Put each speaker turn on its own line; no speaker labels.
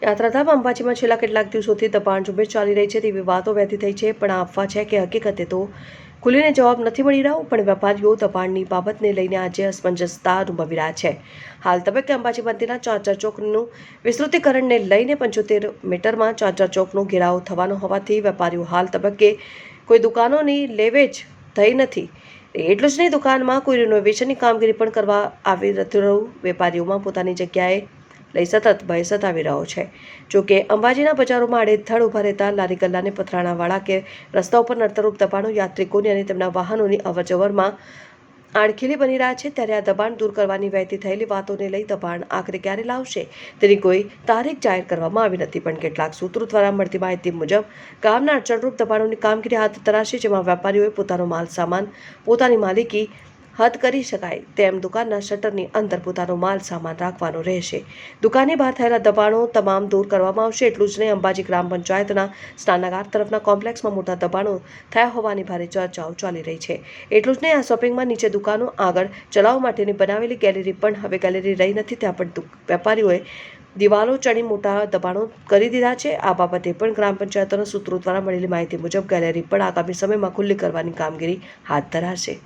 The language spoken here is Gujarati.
યાત્રાધામ અંબાજીમાં છેલ્લા કેટલાક દિવસોથી દબાણ ઝુંબેશ ચાલી રહી છે તેવી વાતો વહેતી થઈ છે, પણ આ અફવા છે કે હકીકતે તો ખુલીને જવાબ નથી મળી રહ્યો. પણ વેપારીઓ દબાણની બાબતને લઈને આજે અસમંજસતા અનુભવી રહ્યા છે. હાલ તબક્કે અંબાજી મંદિરના ચાચર ચોકનું વિસ્તૃતિકરણને લઈને 75 મીટરમાં ચાચર ચોકનો ઘેરાવ થવાનો હોવાથી વેપારીઓ હાલ તબક્કે કોઈ દુકાનોની લેવેચ થઈ નથી. એટલું જ નહીં, દુકાનમાં કોઈ રિનોવેશનની કામગીરી પણ કરવા આવી રહ્યું. વેપારીઓમાં પોતાની જગ્યાએ લઈ સતત ભય સતાવી રહ્યો છે. જોકે અંબાજીના બજારોમાં આડેધડ ઊભા રહેતા લારી ગલ્લાને પથરાણાવાળા કે રસ્તા ઉપર નડતરરૂપ દબાણો યાત્રિકોની અને તેમના વાહનોની અવરજવરમાં આડખીલી બની રહ્યા છે. ત્યારે આ દબાણ દૂર કરવાની વહેતી થયેલી વાતોને લઈ દબાણ આખરે ક્યારે લાવશે તેની કોઈ તારીખ જાહેર કરવામાં આવી નથી. પણ કેટલાક સૂત્રો દ્વારા મળતી માહિતી મુજબ ગામના અડચણરૂપ દબાણોની કામગીરી હાથ ધરાશે, જેમાં વેપારીઓએ પોતાનો માલ સામાન પોતાની માલિકી હદ કરી શકાય તેમ દુકાનના શટરની અંદર પોતાનો માલ સામાન રાખવાનો રહેશે. દુકાનની બહાર થયેલા દબાણો તમામ દૂર કરવામાં આવશે. એટલું જ નહીં, અંબાજી ગ્રામ પંચાયતના સ્નાનાગાર તરફના કોમ્પ્લેક્સમાં મોટા દબાણો થયા હોવાની ભારે ચર્ચાઓ ચાલી રહી છે. એટલું જ નહીં, આ શોપિંગમાં નીચે દુકાનો આગળ ચલાવવા માટેની બનાવેલી ગેલેરી પણ હવે ગેલેરી રહી નથી. ત્યાં પણ વેપારીઓએ દિવાલો ચડી મોટા દબાણો કરી દીધા છે. આ બાબતે પણ ગ્રામ પંચાયતોના સૂત્રો દ્વારા મળેલી માહિતી મુજબ ગેલેરી પણ આગામી સમયમાં ખુલ્લી કરવાની કામગીરી હાથ ધરાશે.